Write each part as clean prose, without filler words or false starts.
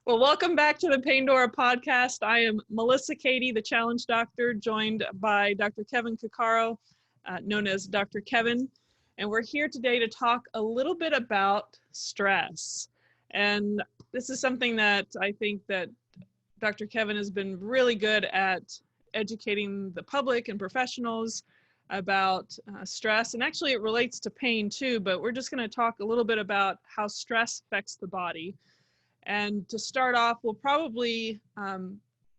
Well, welcome back to the Paindora Podcast. I am Melissa Cady, the Challenge Doctor, joined by Dr. Kevin Cuccaro, known as Dr. Kevin. And we're here today to talk a little bit about stress. And this is something that I think that Dr. Kevin has been really good at educating the public and professionals about stress. And actually it relates to pain too, but we're just going to talk a little bit about how stress affects the body. And to start off, we'll probably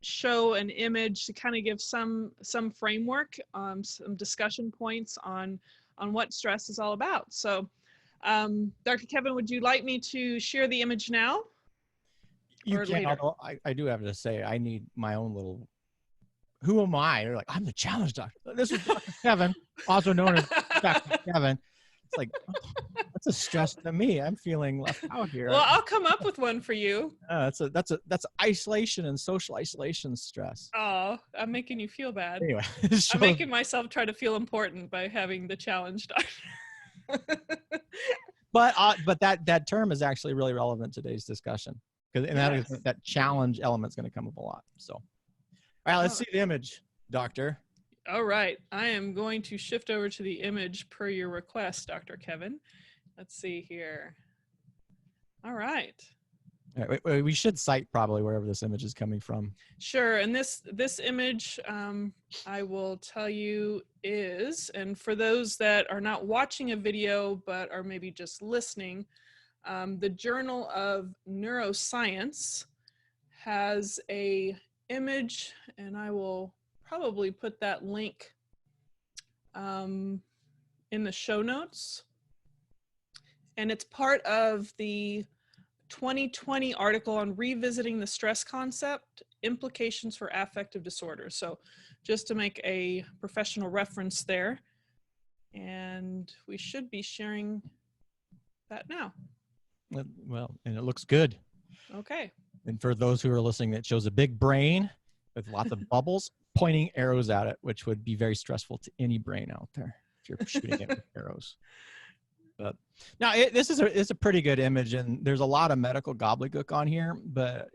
show an image to kind of give some framework, some discussion points on what stress is all about. So, Dr. Kevin, would you like me to share the image now? You can, later? Although I do have to say, I need my own little, who am I? They're like, I'm the Challenge Doctor. This is Dr. Kevin, also known as Dr. Kevin. It's like, oh, that's a stress to me. I'm feeling left out here. Well, I'll come up with one for you. That's isolation and social isolation stress. Oh, I'm making you feel bad. Anyway, I'm making myself try to feel important by having the Challenge Doctor. but that term is actually really relevant to today's discussion, because that challenge element is going to come up a lot. So, all right, let's see the image, Doctor. All right, I am going to shift over to the image per your request, Dr. Kevin. Let's see here. All right. We should cite probably wherever this image is coming from. Sure, and this image, I will tell you is, and for those that are not watching a video but are maybe just listening, the Journal of Neuroscience has a image, and I will probably put that link in the show notes. And it's part of the 2020 article on revisiting the stress concept, implications for affective disorders. So just to make a professional reference there. And we should be sharing that now. Well, and it looks good. Okay. And for those who are listening, it shows a big brain with lots of bubbles pointing arrows at it, which would be very stressful to any brain out there if you're shooting it with arrows. But now this is a pretty good image, and there's a lot of medical gobbledygook on here, but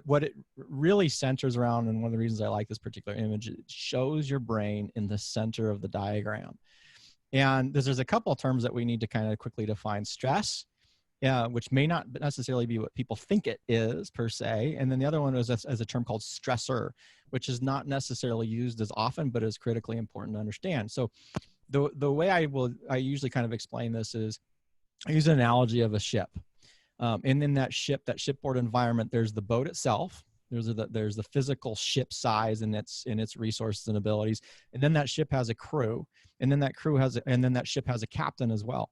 what it really centers around, and one of the reasons I like this particular image, it shows your brain in the center of the diagram. And there's a couple of terms that we need to kind of quickly define: stress, which may not necessarily be what people think it is per se. And then the other one is as a term called stressor, which is not necessarily used as often, but is critically important to understand. So the way I usually kind of explain this is I use an analogy of a ship. And in that shipboard environment, there's the boat itself. There's the physical ship size and its resources and abilities. And then that ship has a crew, and then that ship has a captain as well.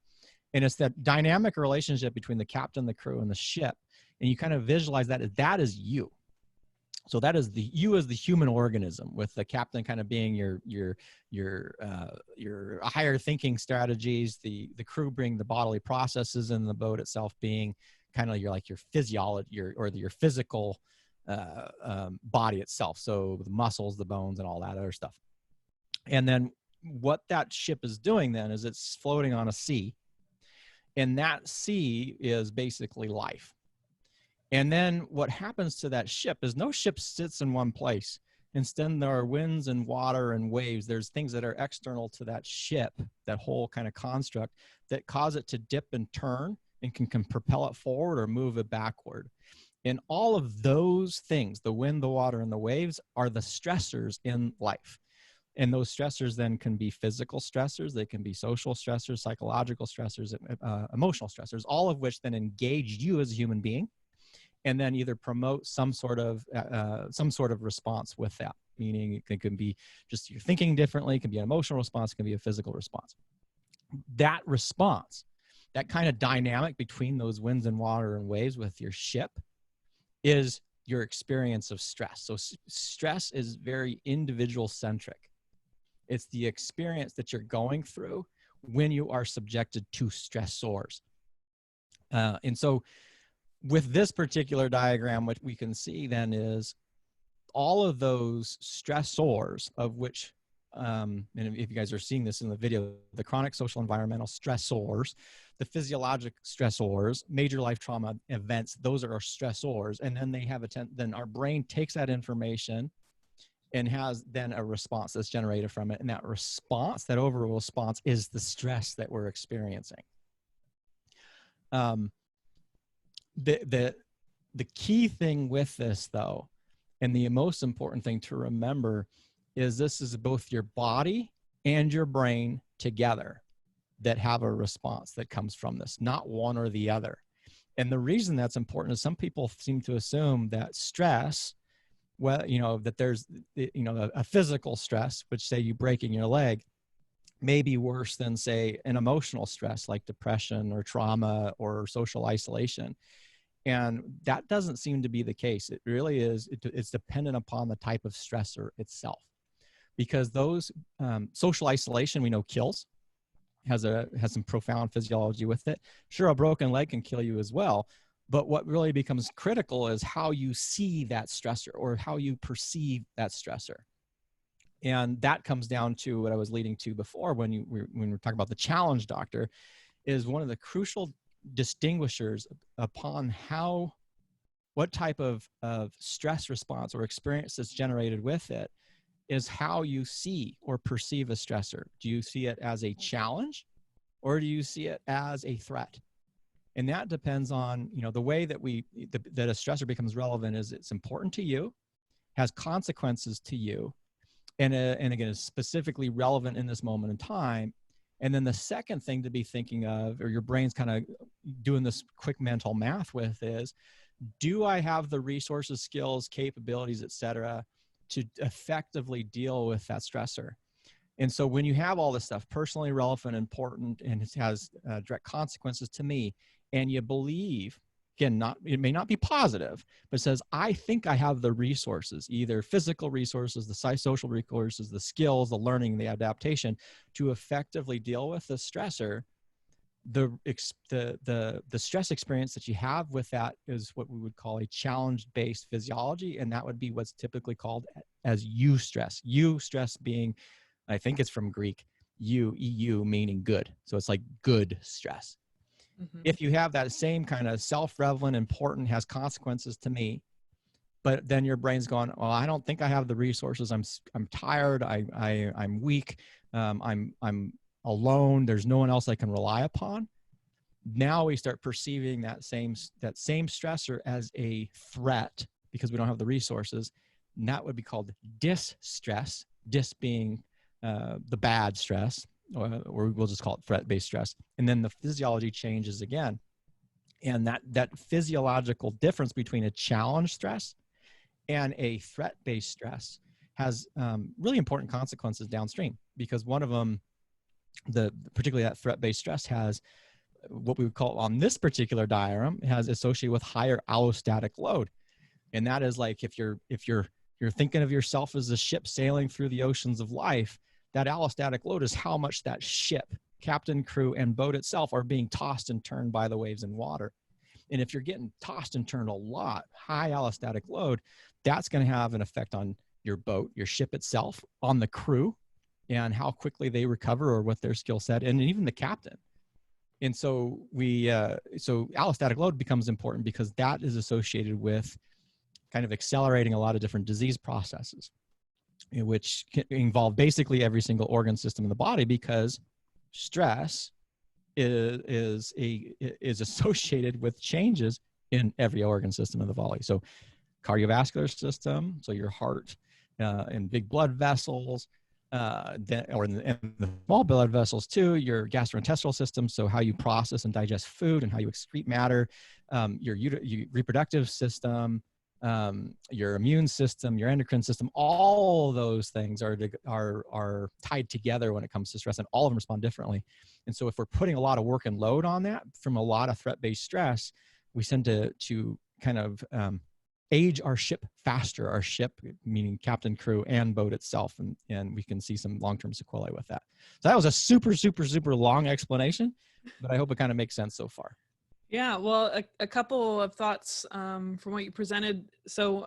And it's that dynamic relationship between the captain, the crew, and the ship. And you kind of visualize that is you. So that is you as the human organism, with the captain kind of being your higher thinking strategies, the crew being the bodily processes, and the boat itself being kind of your physiology, your physical body itself. So the muscles, the bones, and all that other stuff. And then what that ship is doing then is it's floating on a sea. And that sea is basically life. And then what happens to that ship is no ship sits in one place. Instead, there are winds and water and waves. There's things that are external to that ship, that whole kind of construct, that cause it to dip and turn and can propel it forward or move it backward. And all of those things, the wind, the water, and the waves, are the stressors in life. And those stressors then can be physical stressors, they can be social stressors, psychological stressors, emotional stressors, all of which then engage you as a human being, and then either promote some sort of response with that. Meaning it can be just you're thinking differently, it can be an emotional response, it can be a physical response. That response, that kind of dynamic between those winds and water and waves with your ship, is your experience of stress. So stress is very individual centric. It's the experience that you're going through when you are subjected to stressors. And so with this particular diagram, what we can see then is all of those stressors, of which, and if you guys are seeing this in the video, the chronic social environmental stressors, the physiologic stressors, major life trauma events, those are our stressors. And then then our brain takes that information and has then a response that's generated from it. And that response, that overall response, is the stress that we're experiencing. The key thing with this, though, and the most important thing to remember, is this is both your body and your brain together that have a response that comes from this, not one or the other. And the reason that's important is some people seem to assume that stress, well, that there's, a physical stress, which say you breaking your leg, may be worse than, say, an emotional stress like depression or trauma or social isolation. And that doesn't seem to be the case. It really is. It's dependent upon the type of stressor itself, because those social isolation, we know, kills, has some profound physiology with it. Sure, a broken leg can kill you as well. But what really becomes critical is how you see that stressor or how you perceive that stressor. And that comes down to what I was leading to before when we're talking about the challenge doctor, is one of the crucial distinguishers upon what type of stress response or experience that's generated with it is how you see or perceive a stressor. Do you see it as a challenge, or do you see it as a threat? And that depends on, the way that that a stressor becomes relevant is it's important to you, has consequences to you, and again, is specifically relevant in this moment in time. And then the second thing to be thinking of, or your brain's kind of doing this quick mental math with, is, do I have the resources, skills, capabilities, et cetera, to effectively deal with that stressor? And so when you have all this stuff, personally relevant, important, and it has direct consequences to me, and you believe, again, it may not be positive, but it says, I think I have the resources, either physical resources, the social resources, the skills, the learning, the adaptation, to effectively deal with the stressor. The stress experience that you have with that is what we would call a challenge-based physiology, and that would be what's typically called as eustress. Eustress being, I think it's from Greek, EU, meaning good. So it's like good stress. Mm-hmm. If you have that same kind of self-relevant, important, has consequences to me, but then your brain's going, well, I don't think I have the resources. I'm tired. I'm weak. I'm alone. There's no one else I can rely upon. Now we start perceiving that same stressor as a threat because we don't have the resources. And that would be called distress. Dis being the bad stress, or we'll just call it threat-based stress. And then the physiology changes again. And that physiological difference between a challenge stress and a threat-based stress has really important consequences downstream, because one of them, particularly that threat-based stress, has what we would call, on this particular diagram, has associated with higher allostatic load. And that is like, if you're thinking of yourself as a ship sailing through the oceans of life, that allostatic load is how much that ship, captain, crew, and boat itself are being tossed and turned by the waves and water. And if you're getting tossed and turned a lot, high allostatic load, that's going to have an effect on your boat, your ship itself, on the crew, and how quickly they recover or what their skill set, and even the captain. And so so allostatic load becomes important because that is associated with kind of accelerating a lot of different disease processes, which can involve basically every single organ system in the body, because stress is associated with changes in every organ system in the body. So cardiovascular system, so your heart and big blood vessels, and the small blood vessels too, your gastrointestinal system, so how you process and digest food and how you excrete matter, your reproductive system, your immune system, your endocrine system, all of those things are tied together when it comes to stress, and all of them respond differently. And so if we're putting a lot of work and load on that from a lot of threat-based stress, we tend to kind of age our ship faster, our ship meaning captain, crew, and boat itself, and we can see some long-term sequelae with that. So that was a super, super, super long explanation, but I hope it kind of makes sense so far. Yeah, well, a couple of thoughts from what you presented. So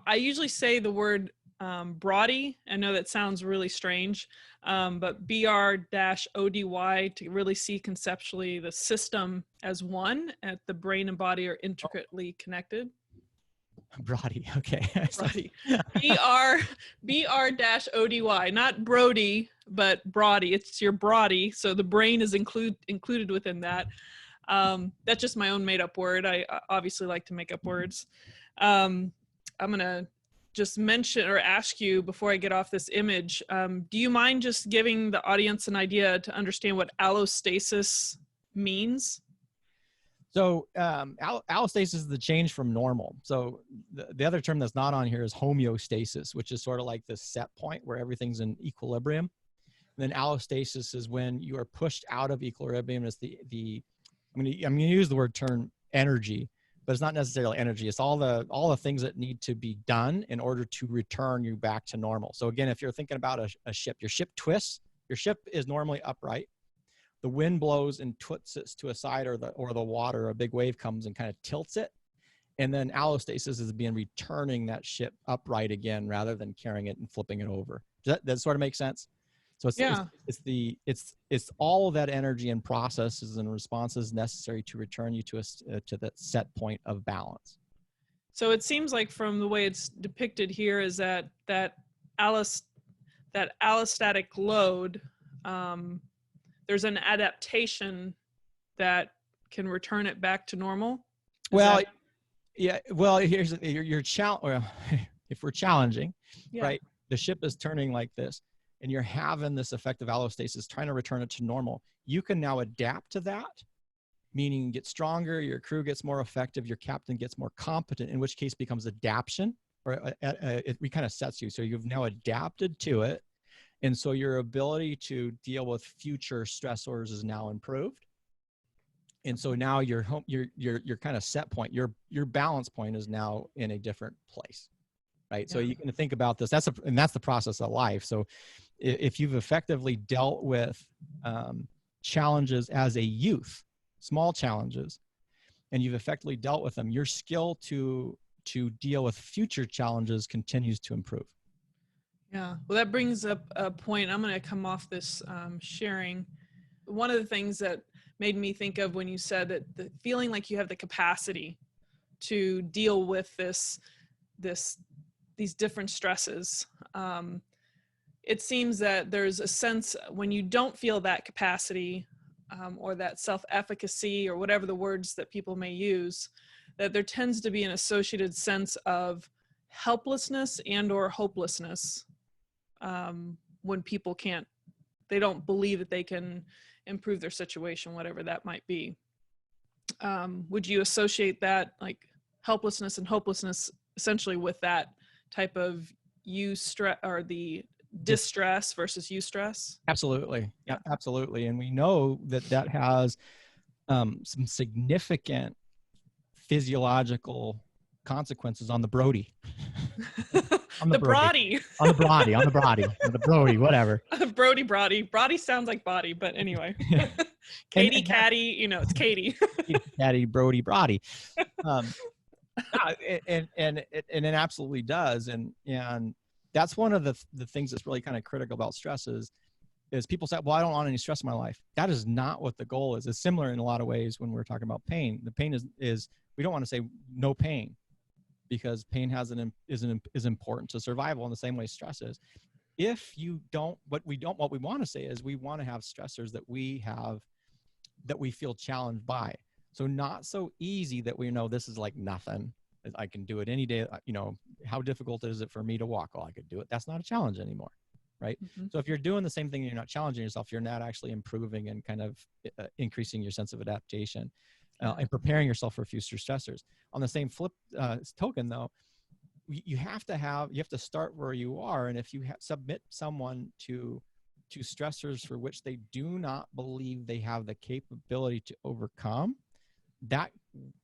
I usually say the word Brody. I know that sounds really strange, but BR-ODY to really see conceptually the system as one, at the brain and body are intricately connected. Brody, okay. Brody. BR-ODY, not Brody, but Brody. It's your Brody, so the brain is included within that. That's just my own made-up word. I obviously like to make up words. I'm gonna just mention or ask you before I get off this image, do you mind just giving the audience an idea to understand what allostasis means? So allostasis is the change from normal. So the other term that's not on here is homeostasis, which is sort of like the set point where everything's in equilibrium. And then allostasis is when you are pushed out of equilibrium. It's I'm gonna use the term energy, but it's not necessarily energy. It's all the things that need to be done in order to return you back to normal. So again, if you're thinking about a ship, your ship twists. Your ship is normally upright. The wind blows and twists it to a side, or the water, a big wave comes and kind of tilts it. And then allostasis is returning that ship upright again, rather than carrying it and flipping it over. Does that sort of make sense? So it's all of that energy and processes and responses necessary to return you to that set point of balance. So it seems like from the way it's depicted here is that allostatic load, there's an adaptation that can return it back to normal. Here's your challenge. Well, if we're challenging, right? The ship is turning like this, and you're having this effect of allostasis, trying to return it to normal. You can now adapt to that, meaning get stronger, your crew gets more effective, your captain gets more competent, in which case becomes adaptation, or it kind of sets you. So you've now adapted to it. And so your ability to deal with future stressors is now improved. And so now your kind of set point, your balance point is now in a different place, right? Yeah. So you can think about this. That's the process of life. So if you've effectively dealt with challenges as a youth, small challenges, and you've effectively dealt with them, your skill to deal with future challenges continues to improve. Yeah, well, that brings up a point. I'm going to come off this sharing. One of the things that made me think of when you said that the feeling like you have the capacity to deal with these different stresses. It seems that there's a sense when you don't feel that capacity or that self-efficacy or whatever the words that people may use, that there tends to be an associated sense of helplessness and or hopelessness. When people they don't believe that they can improve their situation, whatever that might be. Would you associate that, like helplessness and hopelessness, essentially with that type of stress or the distress versus eustress? Absolutely. Yeah, absolutely. And we know that has some significant physiological consequences on the Brody. On the Brody, whatever. Brody sounds like body, but anyway. Cady, it's Cady. Cady, Brody. And it absolutely does. And that's one of the things that's really kind of critical about stress is people say, well, I don't want any stress in my life. That is not what the goal is. It's similar in a lot of ways when we're talking about pain. The pain is we don't want to say no pain, because pain is important to survival in the same way stress is. If you don't, what we want to say is we want to have stressors that we feel challenged by. So not so easy that we know this is like nothing. I can do it any day. How difficult is it for me to walk? Oh, I could do it. That's not a challenge anymore, right? Mm-hmm. So if you're doing the same thing and you're not challenging yourself, you're not actually improving and kind of increasing your sense of adaptation. And preparing yourself for future stressors. On the same flip token, though, you have to start where you are. And if you submit someone to stressors for which they do not believe they have the capability to overcome, that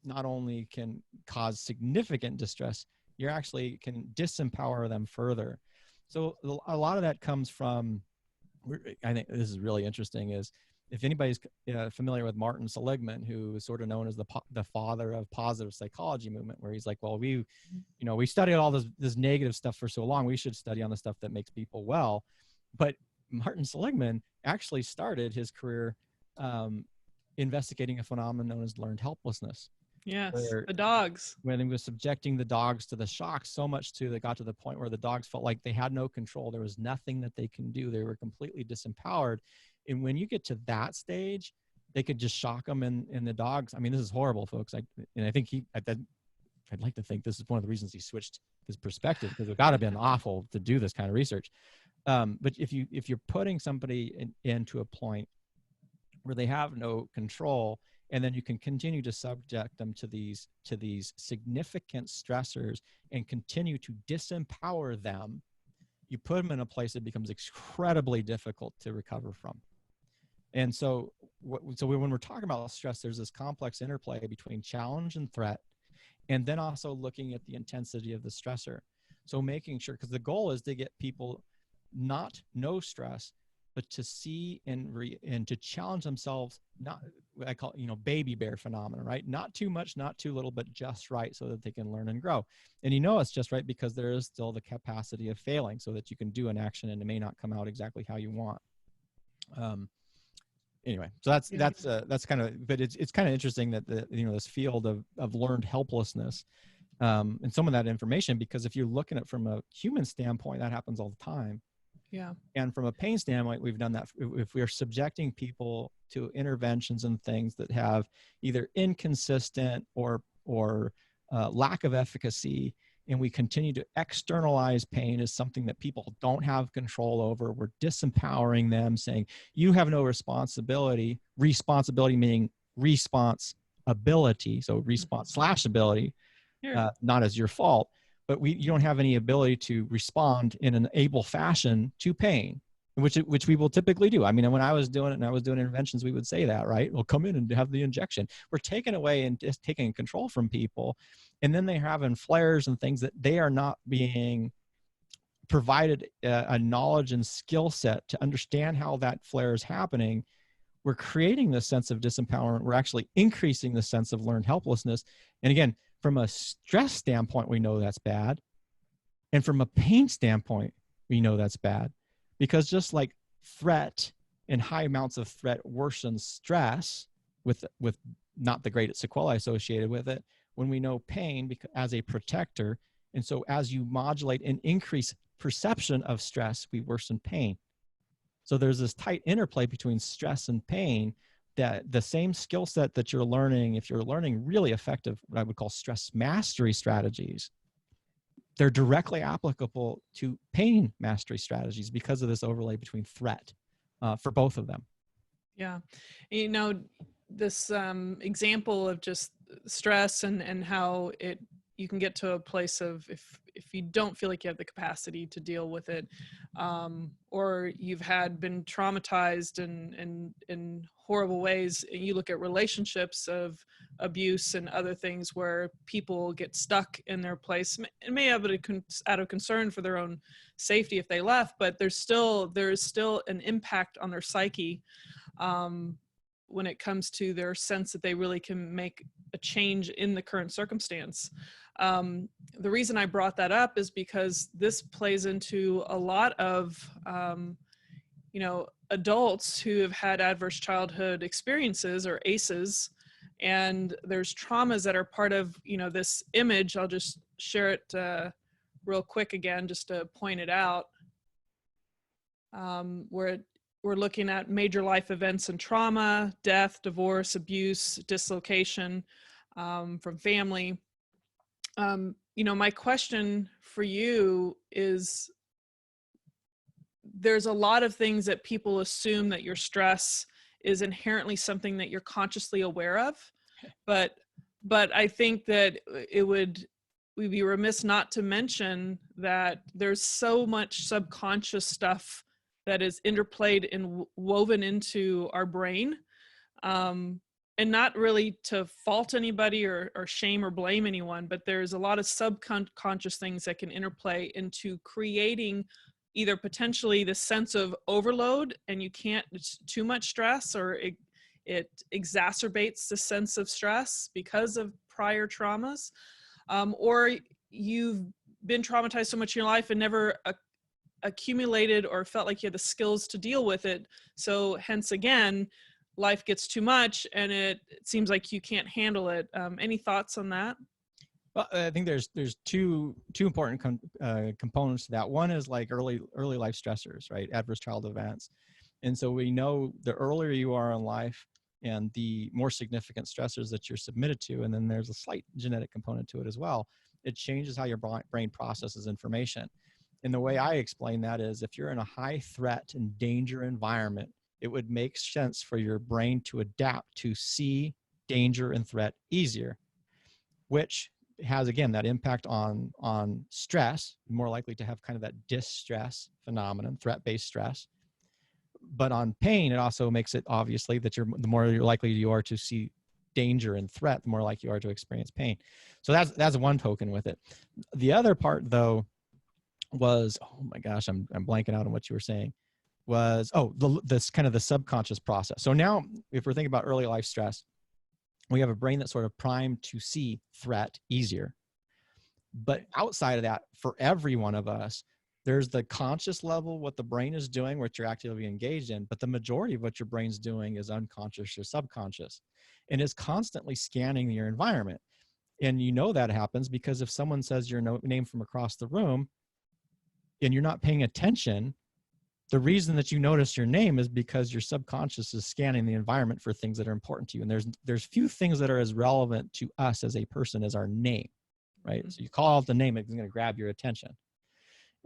not only can cause significant distress, you actually can disempower them further. So a lot of that comes from, I think this is really interesting, is if anybody's familiar with Martin Seligman, who is sort of known as the father of positive psychology movement, where he's like, well, we studied all this negative stuff for so long, we should study on the stuff that makes people well. But Martin Seligman actually started his career investigating a phenomenon known as learned helplessness. Yes, the dogs. When he was subjecting the dogs to the shock so much they got to the point where the dogs felt like they had no control. There was nothing that they can do. They were completely disempowered. And when you get to that stage, they could just shock them and the dogs. I mean, this is horrible, folks. I think I'd like to think this is one of the reasons he switched his perspective, because it got to been awful to do this kind of research. But if you're putting somebody into a point where they have no control, and then you can continue to subject them to these significant stressors and continue to disempower them, you put them in a place that becomes incredibly difficult to recover from. And so when we're talking about stress, there's this complex interplay between challenge and threat, and then also looking at the intensity of the stressor. So making sure, because the goal is to get people not no stress, but to see and to challenge themselves, not, I call it, baby bear phenomenon, right? Not too much, not too little, but just right, so that they can learn and grow. And it's just right because there is still the capacity of failing, so that you can do an action and it may not come out exactly how you want. Anyway, so that's kind of, but it's kind of interesting that this field of learned helplessness, and some of that information, because if you're looking at it from a human standpoint, that happens all the time. Yeah. And from a pain standpoint, we've done that. If we are subjecting people to interventions and things that have either inconsistent or lack of efficacy, and we continue to externalize pain as something that people don't have control over, we're disempowering them, saying, you have no responsibility meaning responsibility. So response/ability, not as your fault. But you don't have any ability to respond in an able fashion to pain, which we will typically do. I mean, when I was doing it and I was doing interventions, we would say that, right? We'll come in and have the injection. We're taking away and just taking control from people. And then they're having flares and things that they are not being provided a knowledge and skill set to understand how that flare is happening. We're creating this sense of disempowerment. We're actually increasing the sense of learned helplessness. And again, from a stress standpoint, we know that's bad. And from a pain standpoint, we know that's bad. Because just like threat and high amounts of threat worsens stress with not the greatest sequelae associated with it, when we know pain as a protector, and so as you modulate and increase perception of stress, we worsen pain. So there's this tight interplay between stress and pain, that the same skill set that you're learning, if you're learning really effective, what I would call stress mastery strategies, they're directly applicable to pain mastery strategies because of this overlay between threat for both of them. Yeah. This example of just stress and how you can get to a place of if you don't feel like you have the capacity to deal with it, or you've been traumatized in horrible ways, and you look at relationships of abuse and other things where people get stuck in their place and may have it out of concern for their own safety if they left, but there is still an impact on their psyche when it comes to their sense that they really can make a change in the current circumstance. The reason I brought that up is because this plays into a lot of, adults who have had adverse childhood experiences, or ACEs, and there's traumas that are part of, this image. I'll just share it real quick again, just to point it out, where we're looking at major life events and trauma, death, divorce, abuse, dislocation from family. My question for you is, there's a lot of things that people assume that your stress is inherently something that you're consciously aware of, but I think that we'd be remiss not to mention that there's so much subconscious stuff that is interplayed and woven into our brain, and not really to fault anybody or shame or blame anyone, but there's a lot of subconscious things that can interplay into creating either potentially the sense of overload and you can't, it's too much stress, or it exacerbates the sense of stress because of prior traumas, or you've been traumatized so much in your life and never accumulated or felt like you had the skills to deal with it. So hence again, life gets too much and it seems like you can't handle it. Any thoughts on that? Well, I think there's two important components to that. One is like early life stressors, right? Adverse childhood events. And so we know the earlier you are in life and the more significant stressors that you're submitted to, and then there's a slight genetic component to it as well. It changes how your brain processes information. And the way I explain that is if you're in a high threat and danger environment, it would make sense for your brain to adapt to see danger and threat easier, which has, again, that impact on stress, more likely to have kind of that distress phenomenon, threat-based stress. But on pain, it also makes it obviously that the more likely you are to see danger and threat, the more likely you are to experience pain. So that's one token with it. The other part, though, was, oh my gosh, I'm blanking out on what you were saying, was, this kind of the subconscious process. So now if we're thinking about early life stress, we have a brain that's sort of primed to see threat easier. But outside of that, for every one of us, there's the conscious level, what the brain is doing, what you're actively engaged in, but the majority of what your brain's doing is unconscious or subconscious, and is constantly scanning your environment. And you know that happens because if someone says your name from across the room and you're not paying attention, the reason that you notice your name is because your subconscious is scanning the environment for things that are important to you. And there's few things that are as relevant to us as a person as our name, right? So you call out the name, it's going to grab your attention.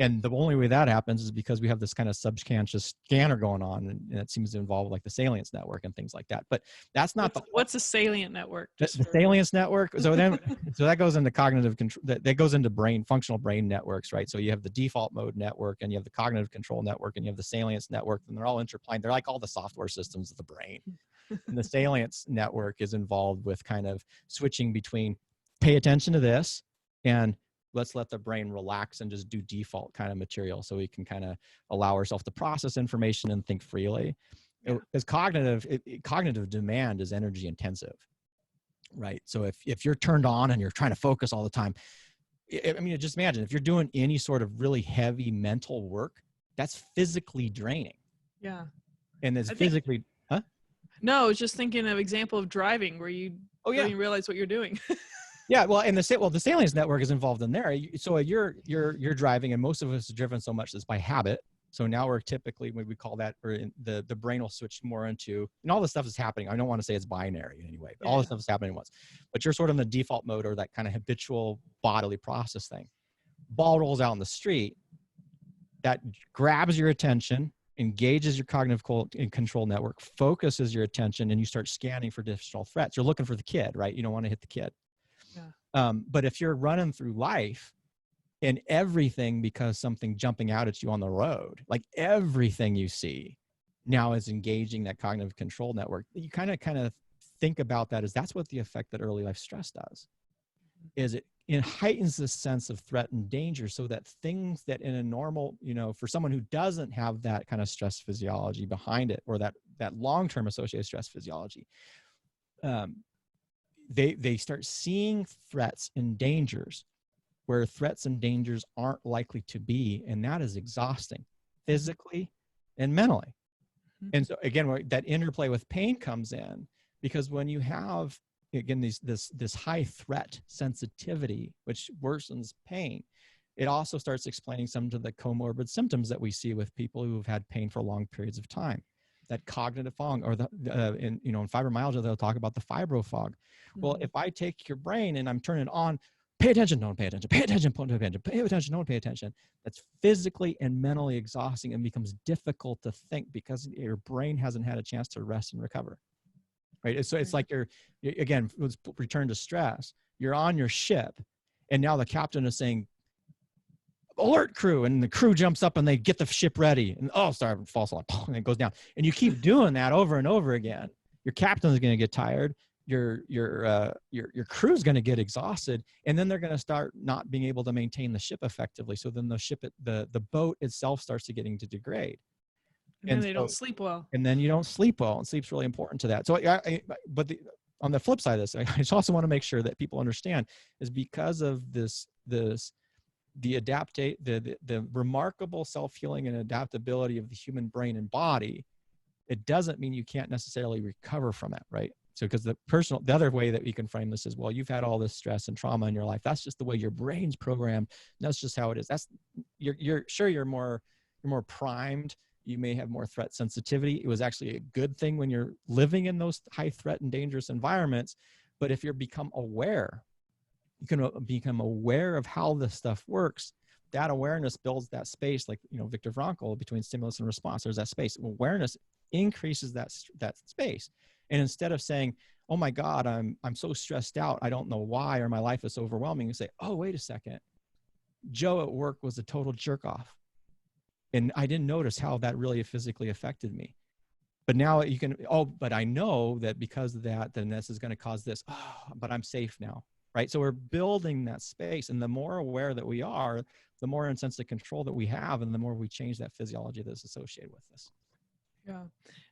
And the only way that happens is because we have this kind of subconscious scanner going on, and it seems to involve like the salience network and things like that. But that's not what's a salient network? The salience network. So then, so that goes into cognitive control. That goes into functional brain networks, right? So you have the default mode network, and you have the cognitive control network, and you have the salience network, and they're all intertwined. They're like all the software systems of the brain. And the salience network is involved with kind of switching between pay attention to this and let's let the brain relax and just do default kind of material so we can kind of allow ourselves to process information and think freely. Because cognitive demand is energy intensive, right? So if you're turned on and you're trying to focus all the time, I mean, just imagine if you're doing any sort of really heavy mental work, that's physically draining. Yeah. And it's physically, huh? No, I was just thinking of example of driving where you don't even realize what you're doing. Yeah, well, and the salience network is involved in there. So you're driving, and most of us are driven so much that's by habit. So now we're typically, we call that, or the brain will switch more into, and all this stuff is happening. I don't want to say it's binary in any way, but all this stuff is happening at once. But you're sort of in the default mode, or that kind of habitual bodily process thing. Ball rolls out in the street, that grabs your attention, engages your cognitive control network, focuses your attention, and you start scanning for additional threats. You're looking for the kid, right? You don't want to hit the kid. Yeah. But if you're running through life and everything, because something jumping out at you on the road, like everything you see now is engaging that cognitive control network, you kind of think about that as that's what the effect that early life stress does, is it heightens the sense of threat and danger, so that things that in a normal, for someone who doesn't have that kind of stress physiology behind it, or that long-term associated stress physiology, they start seeing threats and dangers where threats and dangers aren't likely to be, and that is exhausting physically and mentally. And so again, that interplay with pain comes in, because when you have, again, this high threat sensitivity, which worsens pain, it also starts explaining some of the comorbid symptoms that we see with people who have had pain for long periods of time. That cognitive fog, or in fibromyalgia, they'll talk about the fibro fog. Well, if I take your brain and I'm turning it on, pay attention, don't pay attention, pay attention, don't pay attention, pay attention, don't pay attention. That's physically and mentally exhausting, and becomes difficult to think because your brain hasn't had a chance to rest and recover. Right? So it's like again, let's return to stress. You're on your ship, and now the captain is saying, alert crew, and the crew jumps up and they get the ship ready, and sorry, false alarm, and it goes down. And you keep doing that over and over again. Your captain is going to get tired. your crew is going to get exhausted, and then they're going to start not being able to maintain the ship effectively. So then the boat itself starts to getting to degrade. And then they don't sleep well. And then you don't sleep well, and sleep's really important to that. So on the flip side of this, I just also want to make sure that people understand is because of the remarkable self-healing and adaptability of the human brain and body, it doesn't mean you can't necessarily recover from it, right? So because the other way that we can frame this is, well, you've had all this stress and trauma in your life. That's just the way your brain's programmed. That's just how it is. You're more primed. You may have more threat sensitivity. It was actually a good thing when you're living in those high threat and dangerous environments. But if you become aware, you can become aware of how this stuff works. That awareness builds that space, like, Viktor Frankl, between stimulus and response. There's that space. Awareness increases that space. And instead of saying, oh my God, I'm so stressed out, I don't know why, or my life is overwhelming, you say, oh, wait a second. Joe at work was a total jerk off. And I didn't notice how that really physically affected me. But now you can, but I know that because of that, then this is going to cause this. Oh, but I'm safe now, right? So we're building that space. And the more aware that we are, the more sense of control that we have, and the more we change that physiology that's associated with this. Yeah.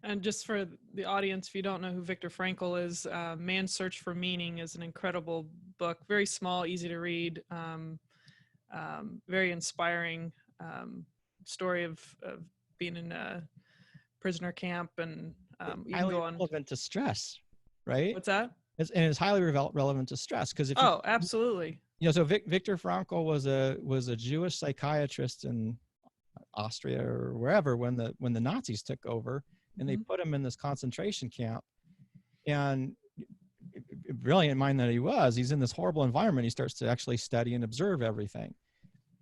And just for the audience, if you don't know who Viktor Frankl is, Man's Search for Meaning is an incredible book, very small, easy to read, very inspiring story of being in a prisoner camp, and you can go on. Relevant to stress, right? What's that? It's highly relevant to stress, because if absolutely. So Viktor Frankl was a Jewish psychiatrist in Austria or wherever when the Nazis took over, and they put him in this concentration camp. And brilliant mind that he's in this horrible environment. He starts to actually study and observe everything.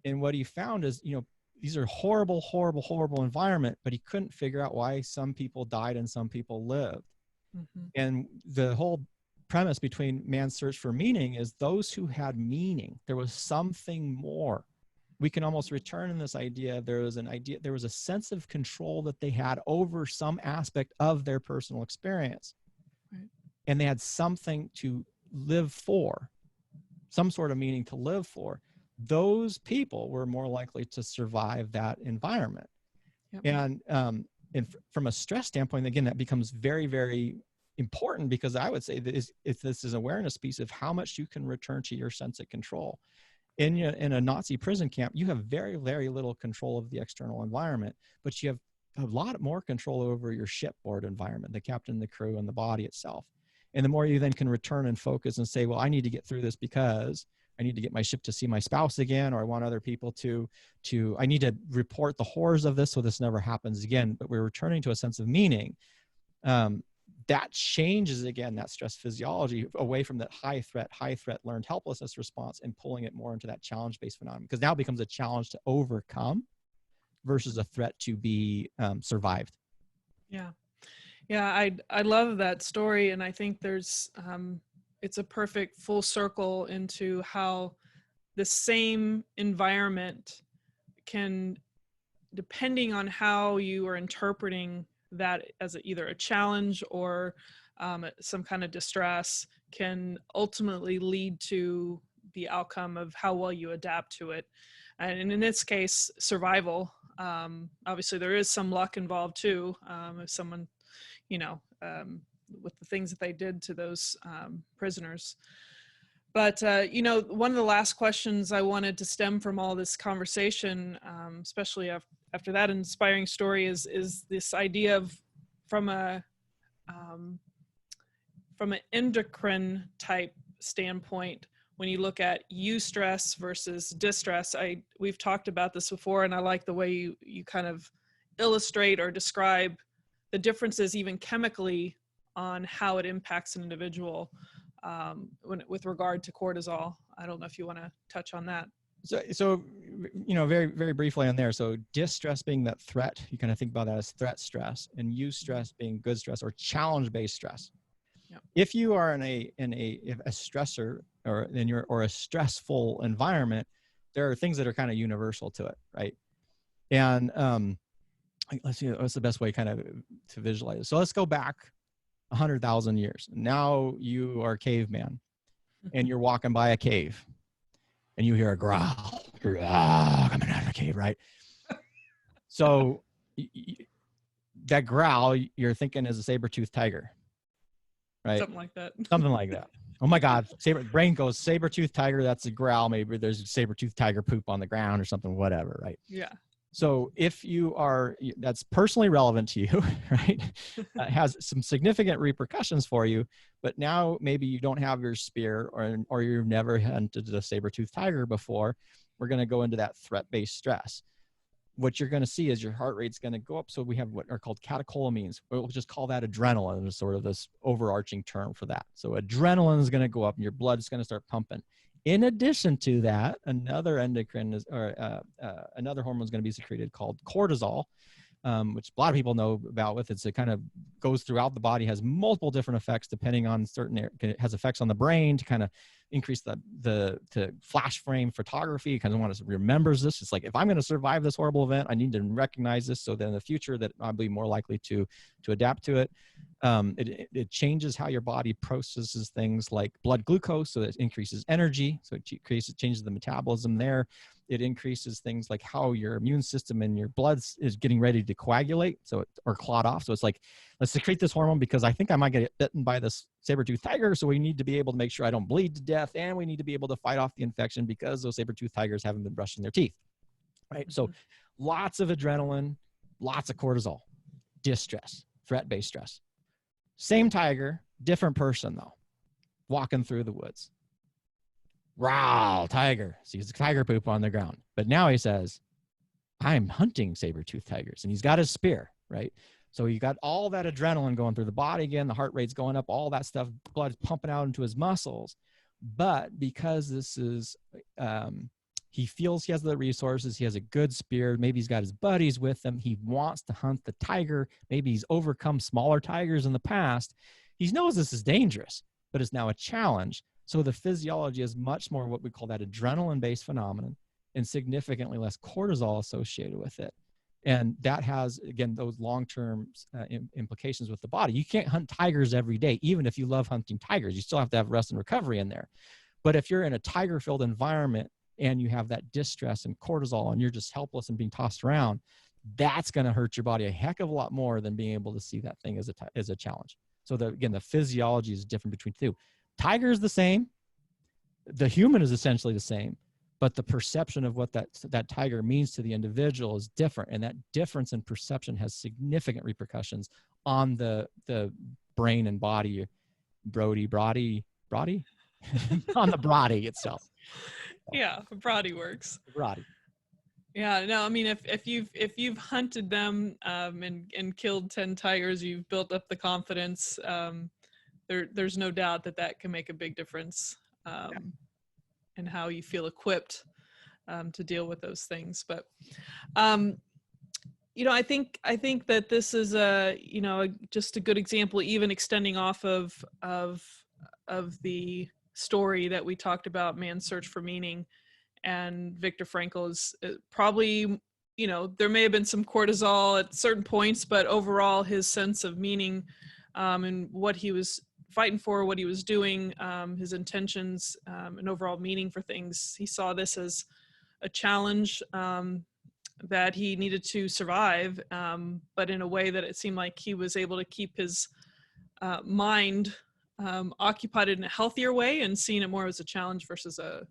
And what he found is, these are horrible, horrible, horrible environment, but he couldn't figure out why some people died and some people lived. And the whole premise between Man's Search for Meaning is those who had meaning, there was something more. We can almost return in this idea. There was a sense of control that they had over some aspect of their personal experience. Right. And they had something to live for, some sort of meaning to live for. Those people were more likely to survive that environment. Yep. And from a stress standpoint, again, that becomes very, very important, because I would say that if this is awareness piece of how much you can return to your sense of control. In a Nazi prison camp, you have very, very little control of the external environment, but you have a lot more control over your shipboard environment, the captain, the crew, and the body itself. And the more you then can return and focus and say, well, I need to get through this because I need to get my ship to see my spouse again, or I want other people I need to report the horrors of this so this never happens again. But we're returning to a sense of meaning. That changes, again, that stress physiology away from that high threat learned helplessness response, and pulling it more into that challenge-based phenomenon, because now it becomes a challenge to overcome versus a threat to be survived. Yeah. Yeah. I love that story. And I think there's, it's a perfect full circle into how the same environment can, depending on how you are interpreting that as either a challenge or some kind of distress, can ultimately lead to the outcome of how well you adapt to it. And in this case, survival. Obviously, there is some luck involved too. If someone, with the things that they did to those prisoners. But, one of the last questions I wanted to stem from all this conversation, especially after that inspiring story, is this idea of from an endocrine type standpoint, when you look at eustress versus distress. We've talked about this before, and I like the way you kind of illustrate or describe the differences even chemically on how it impacts an individual with regard to cortisol. I don't know if you want to touch on that. So, very, very briefly on there. So distress being that threat, you kind of think about that as threat stress, and eustress being good stress or challenge-based stress. Yep. If you are in a stressor or a stressful environment, there are things that are kind of universal to it, right? And let's see, what's the best way kind of to visualize it? So let's go back 100,000 years. Now you are a caveman and you're walking by a cave and you hear a growl. Coming out of the cave, right? So that growl you're thinking is a saber-toothed tiger, right? Something like that. Something like that. Oh my God, brain goes saber-toothed tiger. That's a growl. Maybe there's a saber-toothed tiger poop on the ground or something, whatever, right? Yeah. So if you are, that's personally relevant to you, right? Has some significant repercussions for you, but now maybe you don't have your spear or you've never hunted a saber-toothed tiger before. We're going to go into that threat-based stress. What you're going to see is your heart rate's going to go up. So we have what are called catecholamines. We'll just call that adrenaline, is sort of this overarching term for that. So adrenaline is going to go up and your blood is going to start pumping. In addition to that, another endocrine another hormone is going to be secreted called cortisol, which a lot of people know about with. It kind of goes throughout the body, has multiple different effects depending on it has effects on the brain to kind of increase to flash frame photography. Kind of want to remembers this. It's like, if I'm going to survive this horrible event, I need to recognize this so that in the future that I'll be more likely to adapt to it. It changes how your body processes things like blood glucose, so that it increases energy. So it changes the metabolism there. It increases things like how your immune system and your blood is getting ready to coagulate, or clot off. So it's like, let's secrete this hormone because I think I might get bitten by this saber-toothed tiger. So we need to be able to make sure I don't bleed to death, and we need to be able to fight off the infection because those saber-toothed tigers haven't been brushing their teeth, right? So lots of adrenaline, lots of cortisol, distress, threat-based stress. Same tiger, different person though, walking through the woods. Growl, tiger. Sees tiger poop on the ground. But now he says, I'm hunting saber-toothed tigers. And he's got his spear, right? So you got all that adrenaline going through the body again, the heart rate's going up, all that stuff, blood's pumping out into his muscles. But because this is, he feels he has the resources, he has a good spear, maybe he's got his buddies with him, he wants to hunt the tiger, maybe he's overcome smaller tigers in the past. He knows this is dangerous, but it's now a challenge. So the physiology is much more what we call that adrenaline-based phenomenon and significantly less cortisol associated with it. And that has, again, those long-term implications with the body. You can't hunt tigers every day, even if you love hunting tigers. You still have to have rest and recovery in there. But if you're in a tiger-filled environment and you have that distress and cortisol and you're just helpless and being tossed around, that's going to hurt your body a heck of a lot more than being able to see that thing as a challenge. So again, the physiology is different between the two. Tiger is the same. The human is essentially the same, but the perception of what that tiger means to the individual is different. And that difference in perception has significant repercussions on the brain and body, brody on the body itself. Yeah, Prada Works. Brody. Yeah, no, I mean, if you've hunted them and killed 10 tigers, you've built up the confidence. There's no doubt that can make a big difference in how you feel equipped to deal with those things. But I think that this is just a good example, even extending off of the story that we talked about, Man's Search for Meaning, and Viktor Frankl is probably, there may have been some cortisol at certain points, but overall his sense of meaning and what he was fighting for, what he was doing, his intentions, and overall meaning for things. He saw this as a challenge that he needed to survive, but in a way that it seemed like he was able to keep his mind occupied in a healthier way and seeing it more as a challenge versus a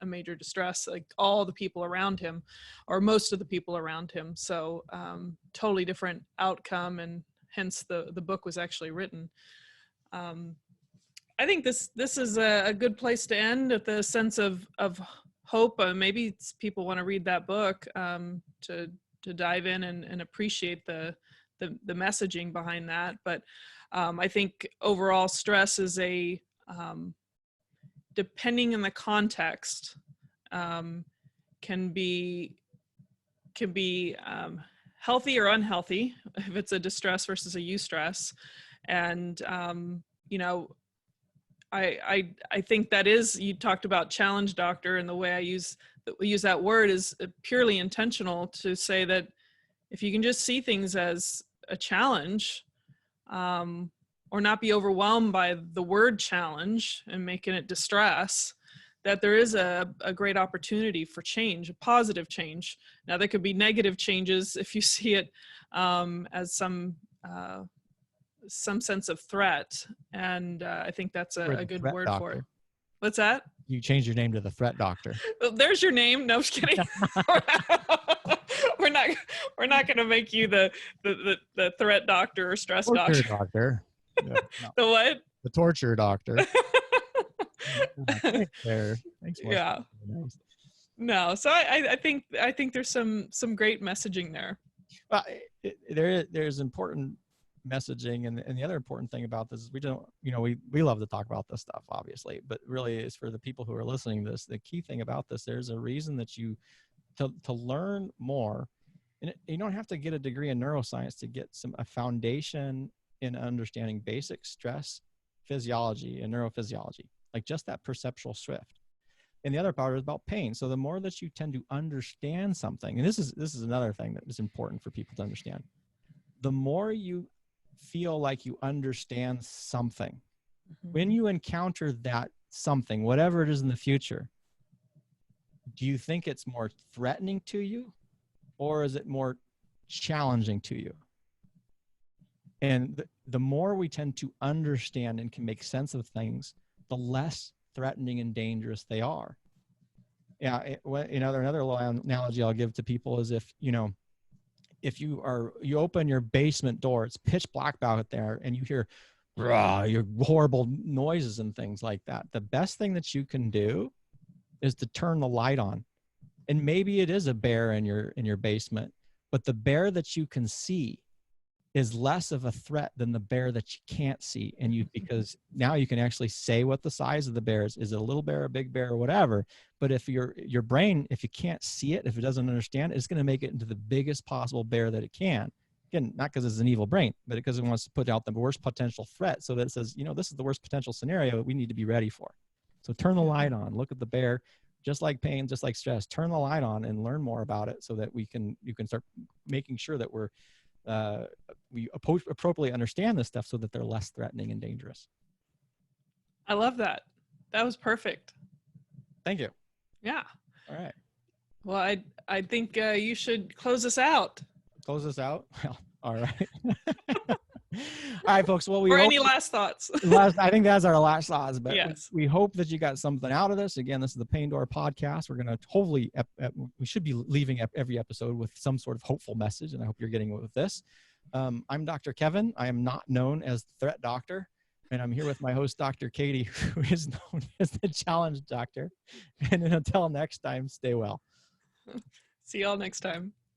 major distress, like all the people around him, or most of the people around him. So totally different outcome, and hence the book was actually written. I think this is a good place to end at the sense of hope. Maybe people want to read that book to dive in and appreciate the messaging behind that. But I think overall stress is depending on the context, can be healthy or unhealthy if it's a distress versus a eustress. And I think that is, you talked about challenge, doctor, and the way we use that word is purely intentional to say that if you can just see things as a challenge, or not be overwhelmed by the word challenge and making it distress, that there is a great opportunity for change, a positive change. Now, there could be negative changes if you see it as some sense of threat. And I think that's a good word for it. What's that? You changed your name to the Threat Doctor. Well, there's your name. No, I'm just kidding. We're not going to make you the threat doctor or stress doctor. Yeah, no. The what? The torture doctor. Thanks, yeah. Nice. No, so I think there's some great messaging there. Well, there's important messaging, and the other important thing about this is we don't, we love to talk about this stuff, obviously, but really is for the people who are listening to this. The key thing about this, there's a reason that you to learn more, and you don't have to get a degree in neuroscience to get a foundation in understanding basic stress physiology and neurophysiology, like just that perceptual shift. And the other part is about pain. So the more that you tend to understand something, and this is another thing that is important for people to understand, the more you feel like you understand something, when you encounter that something, whatever it is in the future, do you think it's more threatening to you, or is it more challenging to you? And the more we tend to understand and can make sense of things, the less threatening and dangerous they are. Yeah. Another little analogy I'll give to people is if you open your basement door, it's pitch black out there, and you hear your horrible noises and things like that. The best thing that you can do is to turn the light on. And maybe it is a bear in your basement, but the bear that you can see is less of a threat than the bear that you can't see. And because now you can actually say what the size of the bear is. Is it a little bear, a big bear, or whatever? But if your brain, if you can't see it, if it doesn't understand, it's going to make it into the biggest possible bear that it can. Again, not because it's an evil brain, but because it wants to put out the worst potential threat, so that it says, this is the worst potential scenario that we need to be ready for. So turn the light on, look at the bear, just like pain, just like stress, turn the light on and learn more about it, so that you can start making sure that we appropriately understand this stuff, so that they're less threatening and dangerous. I love that. That was perfect. Thank you. Yeah. All right. Well, I think you should close us out. Close us out? Well, all right. All right, folks. Well, any last thoughts? I think that's our last thoughts, but yes. we hope that you got something out of this. Again, this is the Paindora Podcast. We're going to hopefully, we should be leaving every episode with some sort of hopeful message, and I hope you're getting it with this. I'm Dr. Kevin. I am not known as the Threat Doctor, and I'm here with my host, Dr. Cady, who is known as the Challenge Doctor. And until next time, stay well. See y'all next time.